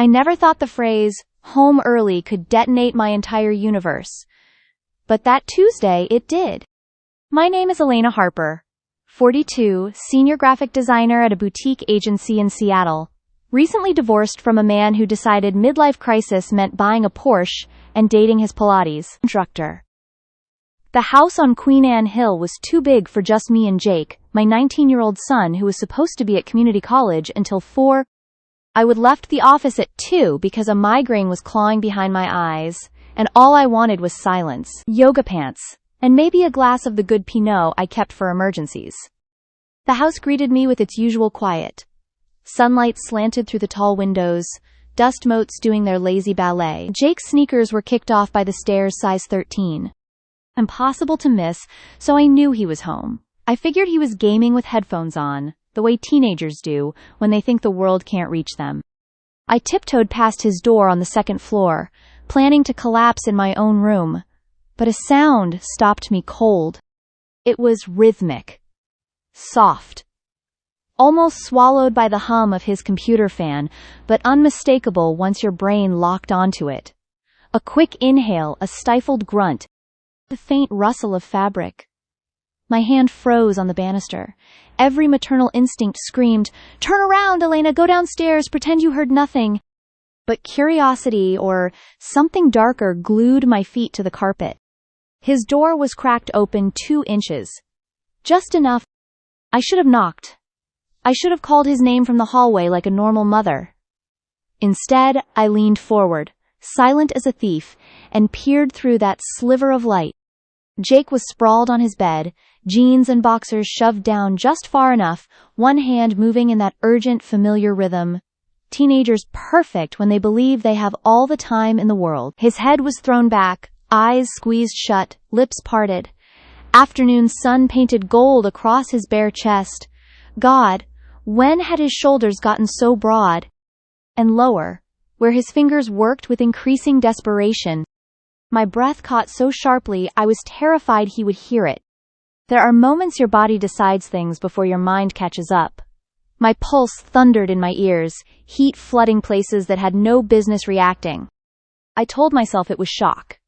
I never thought the phrase, home early, could detonate my entire universe. But that Tuesday, it did. My name is Elena Harper, 42, senior graphic designer at a boutique agency in Seattle. Recently divorced from a man who decided midlife crisis meant buying a Porsche and dating his Pilates instructor. The house on Queen Anne Hill was too big for just me and Jake, my 19-year-old son who was supposed to be at community college until 4. I would left the office at 2 because a migraine was clawing behind my eyes, and all I wanted was silence, yoga pants, and maybe a glass of the good Pinot I kept for emergencies. The house greeted me with its usual quiet. Sunlight slanted through the tall windows, dust motes doing their lazy ballet. Jake's sneakers were kicked off by the stairs size 13. Impossible to miss, so I knew he was home. I figured he was gaming with headphones on, the way teenagers do when they think the world can't reach them. I tiptoed past his door on the second floor, planning to collapse in my own room, but a sound stopped me cold. It was rhythmic, soft, almost swallowed by the hum of his computer fan, but unmistakable once your brain locked onto it. A quick inhale, a stifled grunt, the faint rustle of fabric. My hand froze on the banister. Every maternal instinct screamed, "Turn around, Elena, go downstairs, pretend you heard nothing." But curiosity, or something darker, glued my feet to the carpet. His door was cracked open 2 inches. Just enough. I should have knocked. I should have called his name from the hallway like a normal mother. Instead, I leaned forward, silent as a thief, and peered through that sliver of light. Jake was sprawled on his bed, jeans and boxers shoved down just far enough, one hand moving in that urgent, familiar rhythm. Teenagers perfect when they believe they have all the time in the world. His head was thrown back, eyes squeezed shut, lips parted. Afternoon sun painted gold across his bare chest. God, when had his shoulders gotten so broad? And lower, where his fingers worked with increasing desperation. My breath caught so sharply I was terrified he would hear it. There are moments your body decides things before your mind catches up. My pulse thundered in my ears, heat flooding places that had no business reacting. I told myself it was shock.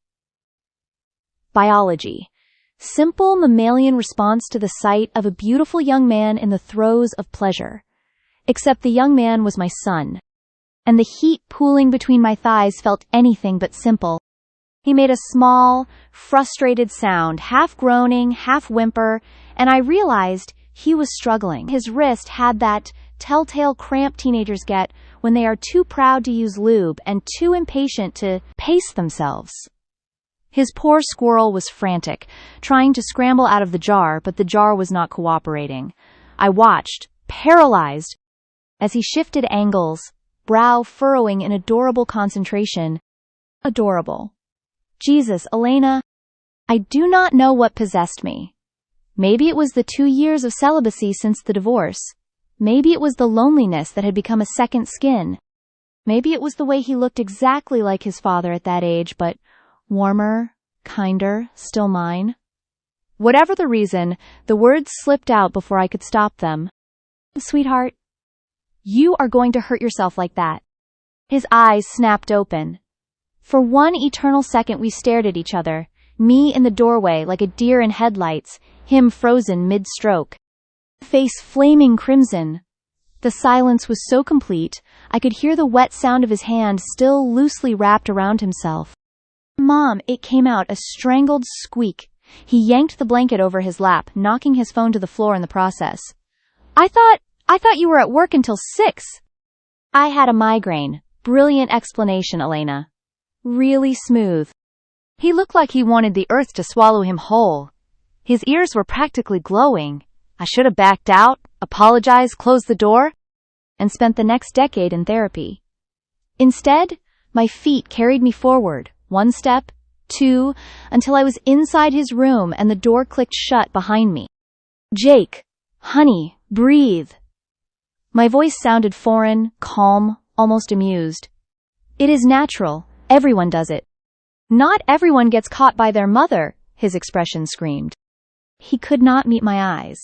Biology. Simple mammalian response to the sight of a beautiful young man in the throes of pleasure. Except the young man was my son. And the heat pooling between my thighs felt anything but simple. He made a small, frustrated sound, half groaning, half whimper, and I realized he was struggling. His wrist had that telltale cramp teenagers get when they are too proud to use lube and too impatient to pace themselves. His poor squirrel was frantic, trying to scramble out of the jar, but the jar was not cooperating. I watched, paralyzed, as he shifted angles, brow furrowing in adorable concentration. Adorable. Jesus, Elena. I do not know what possessed me. Maybe it was the 2 years of celibacy since the divorce. Maybe it was the loneliness that had become a second skin. Maybe it was the way he looked exactly like his father at that age, but warmer, kinder, still mine. Whatever the reason, the words slipped out before I could stop them. Sweetheart, you are going to hurt yourself like that. His eyes snapped open. For one eternal second we stared at each other, me in the doorway like a deer in headlights, him frozen mid-stroke. Face flaming crimson. The silence was so complete, I could hear the wet sound of his hand still loosely wrapped around himself. Mom, it came out, a strangled squeak. He yanked the blanket over his lap, knocking his phone to the floor in the process. I thought you were at work until 6. I had a migraine. Brilliant explanation, Elena. Really smooth. He looked like he wanted the earth to swallow him whole. His ears were practically glowing. I should have backed out, apologized, closed the door, and spent the next decade in therapy. Instead, my feet carried me forward, 1 step, 2, until I was inside his room and the door clicked shut behind me. Jake, honey, breathe. My voice sounded foreign, calm, almost amused. It is natural. Everyone does it. Not everyone gets caught by their mother, his expression screamed. He could not meet my eyes.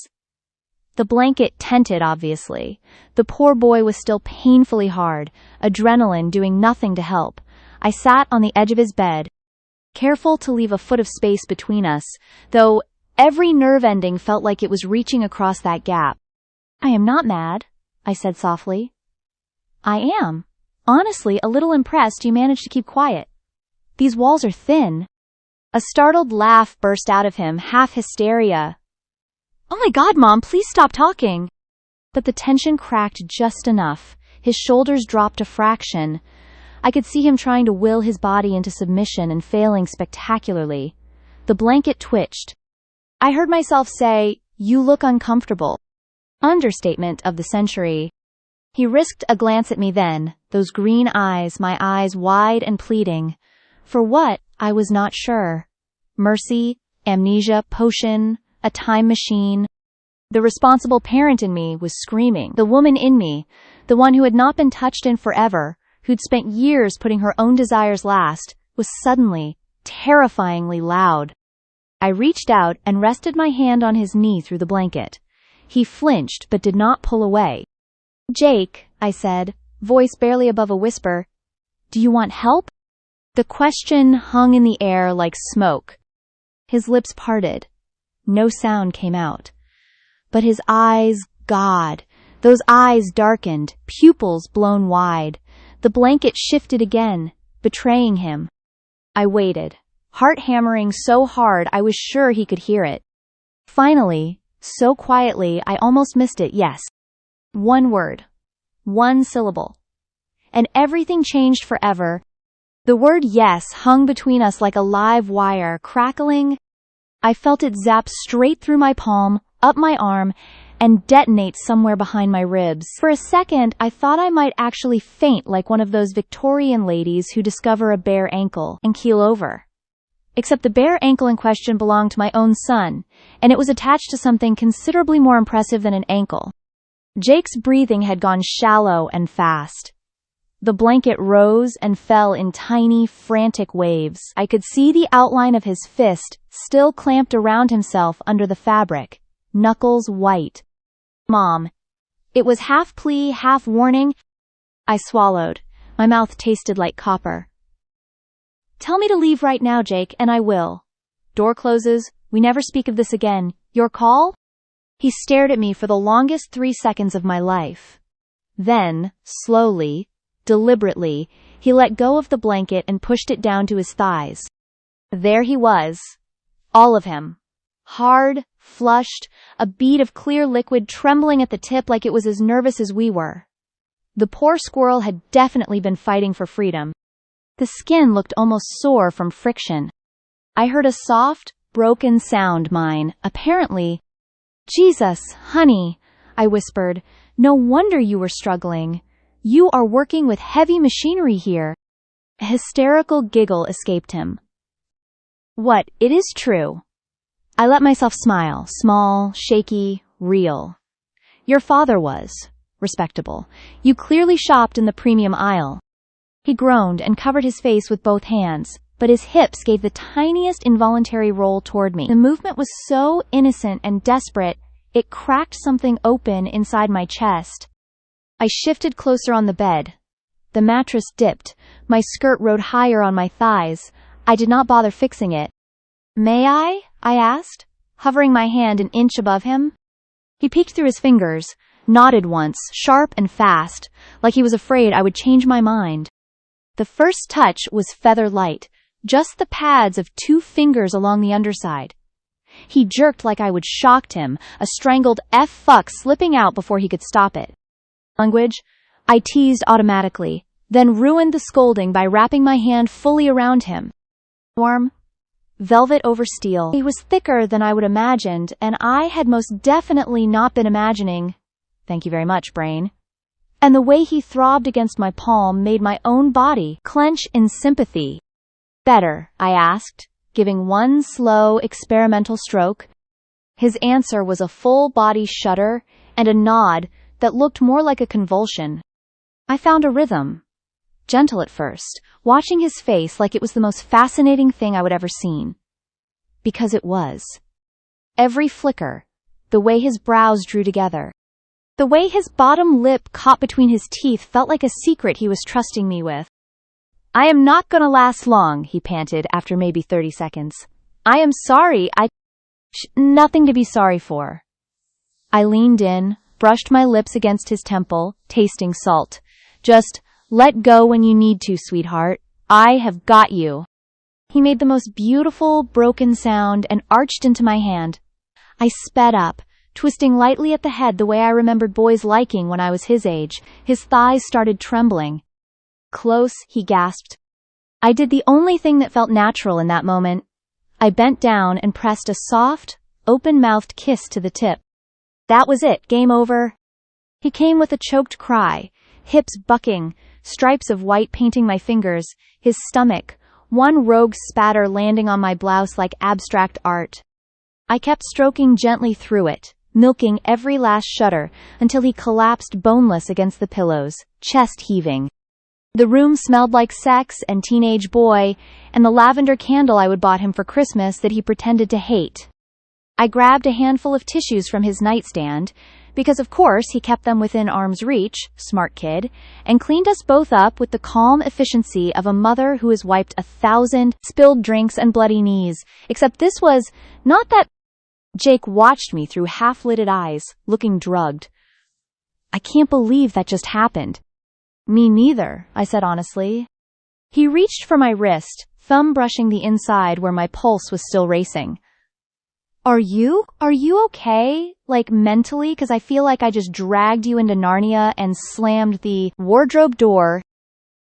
The blanket tented, obviously. The poor boy was still painfully hard, adrenaline doing nothing to help. I sat on the edge of his bed, careful to leave a foot of space between us, though every nerve ending felt like it was reaching across that gap. "I am not mad," I said softly. "I am. Honestly, a little impressed you managed to keep quiet. These walls are thin." A startled laugh burst out of him, half hysteria. "Oh my God, Mom, please stop talking." But the tension cracked just enough. His shoulders dropped a fraction. I could see him trying to will his body into submission and failing spectacularly. The blanket twitched. I heard myself say, "You look uncomfortable." Understatement of the century. He risked a glance at me then, those green eyes, my eyes wide and pleading. For what, I was not sure. Mercy, amnesia, potion, a time machine. The responsible parent in me was screaming. The woman in me, the one who had not been touched in forever, who'd spent years putting her own desires last, was suddenly, terrifyingly loud. I reached out and rested my hand on his knee through the blanket. He flinched but did not pull away. "Jake," I said, voice barely above a whisper, "do you want help?" The question hung in the air like smoke. His lips parted. No sound came out. But his eyes, God, those eyes darkened, pupils blown wide. The blanket shifted again, betraying him. I waited, heart hammering so hard I was sure he could hear it. Finally, so quietly I almost missed it, yes. One word. One syllable. And everything changed forever. The word yes hung between us like a live wire, crackling. I felt it zap straight through my palm, up my arm, and detonate somewhere behind my ribs. For a second, I thought I might actually faint like one of those Victorian ladies who discover a bare ankle and keel over. Except the bare ankle in question belonged to my own son, and it was attached to something considerably more impressive than an ankle. Jake's breathing had gone shallow and fast. The blanket rose and fell in tiny, frantic waves. I could see the outline of his fist, still clamped around himself under the fabric, knuckles white. "Mom." It was half plea, half warning. I swallowed. My mouth tasted like copper. "Tell me to leave right now, Jake, and I will. Door closes, we never speak of this again. Your call?" He stared at me for the longest 3 seconds of my life. Then, slowly, deliberately, he let go of the blanket and pushed it down to his thighs. There he was. All of him. Hard, flushed, a bead of clear liquid trembling at the tip like it was as nervous as we were. The poor squirrel had definitely been fighting for freedom. The skin looked almost sore from friction. I heard a soft, broken sound mine, apparently. "Jesus, honey," I whispered, "no wonder you were struggling. You are working with heavy machinery here." A hysterical giggle escaped him. "What, it is true." I let myself smile, small, shaky, real. "Your father was respectable. You clearly shopped in the premium aisle." He groaned and covered his face with both hands, but his hips gave the tiniest involuntary roll toward me. The movement was so innocent and desperate, it cracked something open inside my chest. I shifted closer on the bed. The mattress dipped. My skirt rode higher on my thighs. I did not bother fixing it. "May I?" I asked, hovering my hand an inch above him. He peeked through his fingers, nodded once, sharp and fast, like he was afraid I would change my mind. The first touch was feather light, just the pads of 2 fingers along the underside. He jerked like I would shocked him, a strangled F-fuck slipping out before he could stop it. Language, I teased automatically, then ruined the scolding by wrapping my hand fully around him. Warm, velvet over steel. He was thicker than I would imagined, and I had most definitely not been imagining. Thank you very much, brain. And the way he throbbed against my palm made my own body clench in sympathy. "Better?" I asked, giving one slow, experimental stroke. His answer was a full-body shudder and a nod that looked more like a convulsion. I found a rhythm. Gentle at first, watching his face like it was the most fascinating thing I would ever seen. Because it was. Every flicker, the way his brows drew together. The way his bottom lip caught between his teeth felt like a secret he was trusting me with. "I am not gonna last long," he panted after maybe 30 seconds. "I am sorry, nothing to be sorry for." I leaned in, brushed my lips against his temple, tasting salt. "Just let go when you need to, sweetheart. I have got you." He made the most beautiful, broken sound and arched into my hand. I sped up, twisting lightly at the head the way I remembered boys liking when I was his age. His thighs started trembling. "Close," he gasped. I did the only thing that felt natural in that moment. I bent down and pressed a soft, open-mouthed kiss to the tip. That was it, game over. He came with a choked cry, hips bucking, stripes of white painting my fingers, his stomach, one rogue spatter landing on my blouse like abstract art. I kept stroking gently through it, milking every last shudder, until he collapsed boneless against the pillows, chest heaving. The room smelled like sex and teenage boy, and the lavender candle I would bought him for Christmas that he pretended to hate. I grabbed a handful of tissues from his nightstand, because of course he kept them within arm's reach, smart kid, and cleaned us both up with the calm efficiency of a mother who has wiped 1,000 spilled drinks and bloody knees, except this was not that. Jake watched me through half-lidded eyes, looking drugged. "I can't believe that just happened." "Me neither," I said honestly. He reached for my wrist, thumb brushing the inside where my pulse was still racing. Are you okay? Like mentally? 'Cause I feel like I just dragged you into Narnia and slammed the wardrobe door."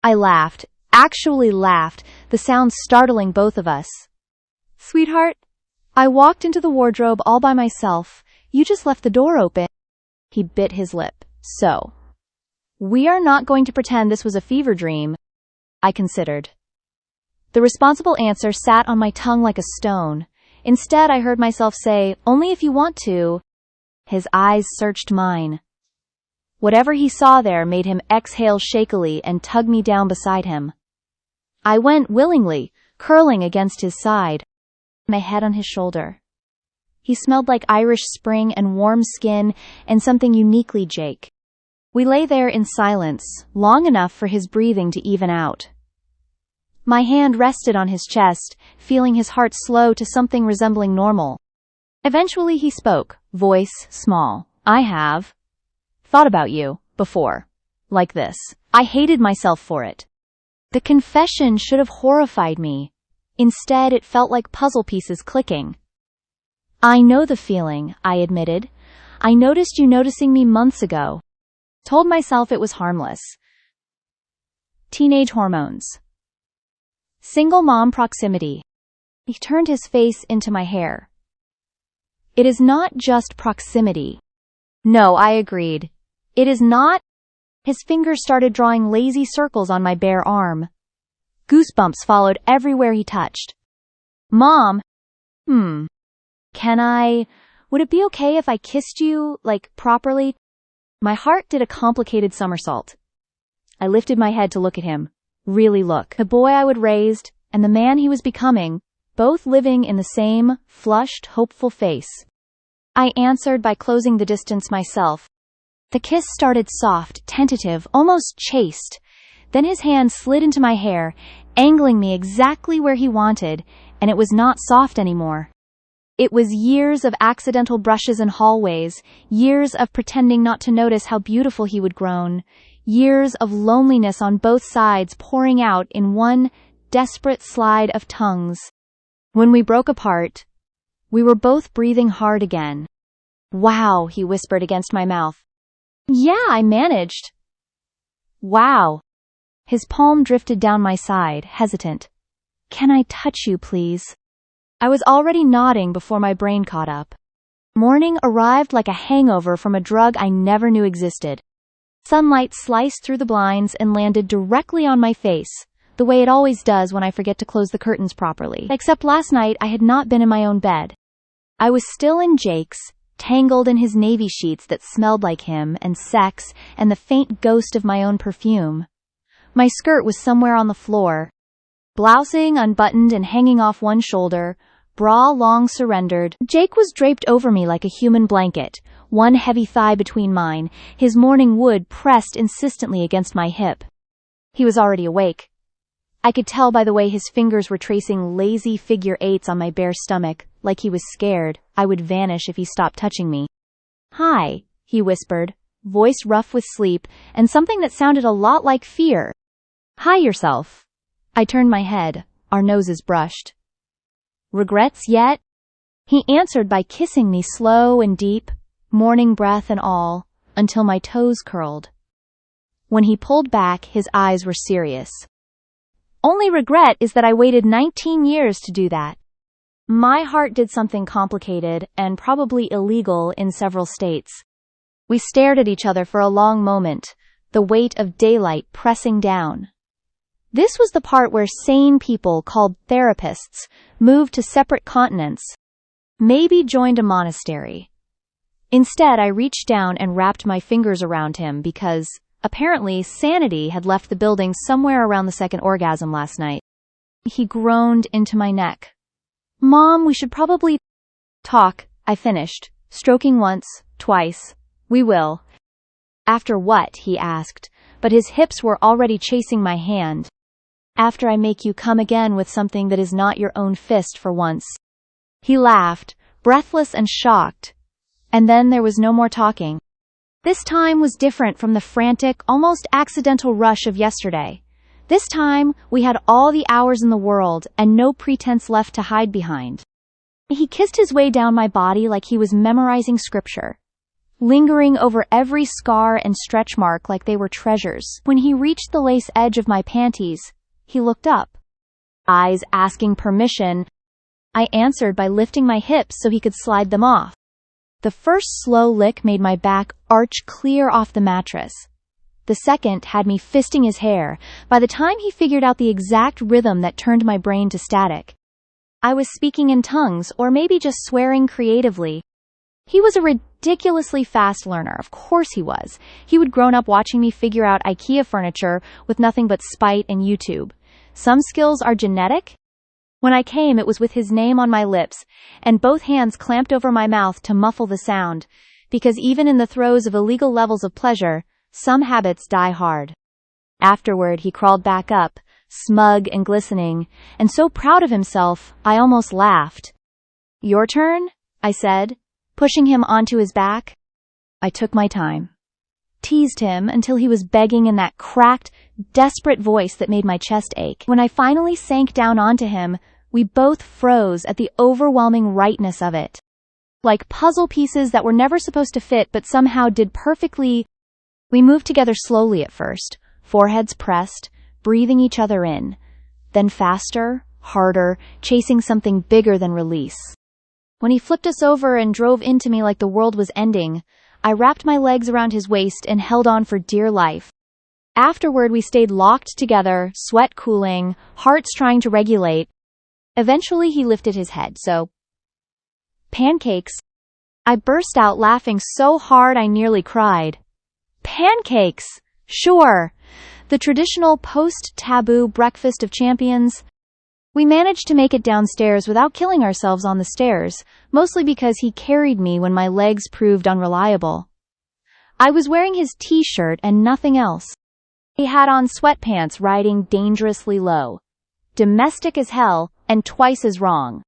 I laughed, actually laughed, the sound startling both of us. "Sweetheart, I walked into the wardrobe all by myself. You just left the door open." He bit his lip. "So, we are not going to pretend this was a fever dream." I considered. The responsible answer sat on my tongue like a stone. Instead, I heard myself say, "Only if you want to." His eyes searched mine. Whatever he saw there made him exhale shakily and tug me down beside him. I went willingly, curling against his side, my head on his shoulder. He smelled like Irish spring and warm skin and something uniquely Jake. We lay there in silence, long enough for his breathing to even out. My hand rested on his chest, feeling his heart slow to something resembling normal. Eventually he spoke, voice small. "I have thought about you before. Like this. I hated myself for it." The confession should have horrified me. Instead, it felt like puzzle pieces clicking. "I know the feeling," I admitted. "I noticed you noticing me months ago." Told myself it was harmless. Teenage hormones. Single mom proximity. He turned his face into my hair. "It is not just proximity." "No," I agreed. "It is not." His fingers started drawing lazy circles on my bare arm. Goosebumps followed everywhere he touched. "Mom, would it be okay if I kissed you, like, properly?" My heart did a complicated somersault. I lifted my head to look at him. Really look. The boy I would raised, and the man he was becoming, both living in the same, flushed, hopeful face. I answered by closing the distance myself. The kiss started soft, tentative, almost chaste. Then his hand slid into my hair, angling me exactly where he wanted, and it was not soft anymore. It was years of accidental brushes in hallways, years of pretending not to notice how beautiful he would grown, years of loneliness on both sides pouring out in one desperate slide of tongues. When we broke apart, we were both breathing hard again. "Wow," he whispered against my mouth. "Yeah, I managed." "Wow." His palm drifted down my side, hesitant. "Can I touch you, please?" I was already nodding before my brain caught up. Morning arrived like a hangover from a drug I never knew existed. Sunlight sliced through the blinds and landed directly on my face, the way it always does when I forget to close the curtains properly. Except last night I had not been in my own bed. I was still in Jake's, tangled in his navy sheets that smelled like him and sex and the faint ghost of my own perfume. My skirt was somewhere on the floor. Blousing, unbuttoned and hanging off one shoulder, bra long surrendered. Jake was draped over me like a human blanket, one heavy thigh between mine, his morning wood pressed insistently against my hip. He was already awake. I could tell by the way his fingers were tracing lazy figure eights on my bare stomach, like he was scared I would vanish if he stopped touching me. "Hi," he whispered, voice rough with sleep, and something that sounded a lot like fear. "Hi yourself." I turned my head, our noses brushed. "Regrets yet?" He answered by kissing me slow and deep, morning breath and all, until my toes curled. When he pulled back, his eyes were serious. "Only regret is that I waited 19 years to do that." My heart did something complicated and probably illegal in several states. We stared at each other for a long moment, the weight of daylight pressing down. This was the part where sane people called therapists moved to separate continents, maybe joined a monastery. Instead, I reached down and wrapped my fingers around him because, apparently, sanity had left the building somewhere around the second orgasm last night. He groaned into my neck. "Mom, we should probably talk," I finished, stroking once, twice. "We will." "After what?" he asked, but his hips were already chasing my hand. "After I make you come again with something that is not your own fist for once." He laughed, breathless and shocked. And then there was no more talking. This time was different from the frantic, almost accidental rush of yesterday. This time, we had all the hours in the world and no pretense left to hide behind. He kissed his way down my body like he was memorizing scripture, lingering over every scar and stretch mark like they were treasures. When he reached the lace edge of my panties, he looked up, eyes asking permission. I answered by lifting my hips so he could slide them off. The first slow lick made my back arch clear off the mattress. The second had me fisting his hair by the time he figured out the exact rhythm that turned my brain to static. I was speaking in tongues, or maybe just swearing creatively. He was a ridiculously fast learner, of course he was. He would grown up watching me figure out IKEA furniture with nothing but spite and YouTube. Some skills are genetic. When I came, it was with his name on my lips, and both hands clamped over my mouth to muffle the sound, because even in the throes of illegal levels of pleasure, some habits die hard. Afterward, he crawled back up, smug and glistening, and so proud of himself, I almost laughed. "Your turn?" I said, pushing him onto his back. I took my time. Teased him until he was begging in that cracked, desperate voice that made my chest ache. When I finally sank down onto him, we both froze at the overwhelming rightness of it. Like puzzle pieces that were never supposed to fit but somehow did perfectly. We moved together slowly at first, foreheads pressed, breathing each other in. Then faster, harder, chasing something bigger than release. When he flipped us over and drove into me like the world was ending, I wrapped my legs around his waist and held on for dear life. Afterward, we stayed locked together, sweat cooling, hearts trying to regulate. Eventually, he lifted his head, so... "Pancakes." I burst out laughing so hard I nearly cried. Pancakes! Sure. The traditional post-taboo breakfast of champions. We managed to make it downstairs without killing ourselves on the stairs, mostly because he carried me when my legs proved unreliable. I was wearing his t-shirt and nothing else. He had on sweatpants riding dangerously low. Domestic as hell, and twice as wrong.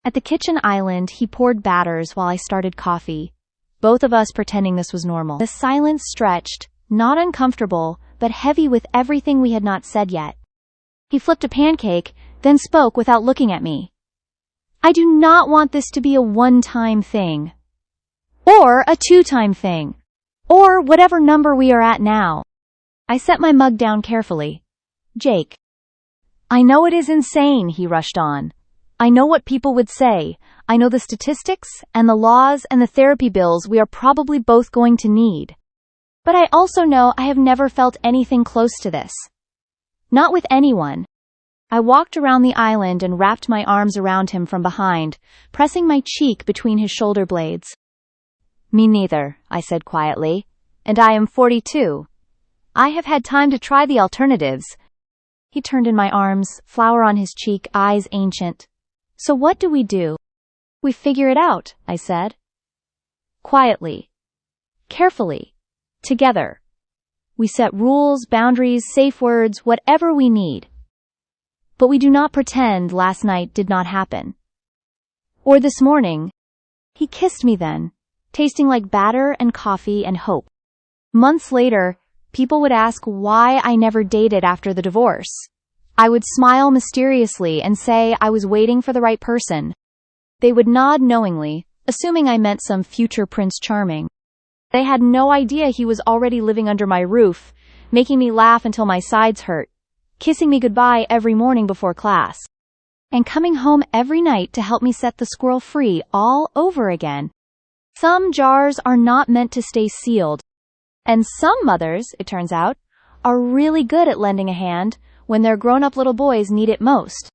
At the kitchen island, he poured batters while I started coffee, both of us pretending this was normal. The silence stretched, not uncomfortable, but heavy with everything we had not said yet. He flipped a pancake, then spoke without looking at me. "I do not want this to be a one-time thing. Or a two-time thing. Or whatever number we are at now." I set my mug down carefully. "Jake. I know it is insane," he rushed on. "I know what people would say. I know the statistics and the laws and the therapy bills we are probably both going to need. But I also know I have never felt anything close to this. Not with anyone." I walked around the island and wrapped my arms around him from behind, pressing my cheek between his shoulder blades. "Me neither," I said quietly. "And I am 42. I have had time to try the alternatives." He turned in my arms, flower on his cheek, eyes ancient. So what do? We figure it out, I said. Quietly. Carefully. Together. We set rules, boundaries, safe words, whatever we need. But we do not pretend last night did not happen. Or this morning. He kissed me then, tasting like batter and coffee and hope. Months later, people would ask why I never dated after the divorce. I would smile mysteriously and say I was waiting for the right person. They would nod knowingly, assuming I meant some future Prince Charming. They had no idea he was already living under my roof, making me laugh until my sides hurt, kissing me goodbye every morning before class, and coming home every night to help me set the squirrel free all over again. Some jars are not meant to stay sealed, and some mothers, it turns out, are really good at lending a hand when their grown-up little boys need it most.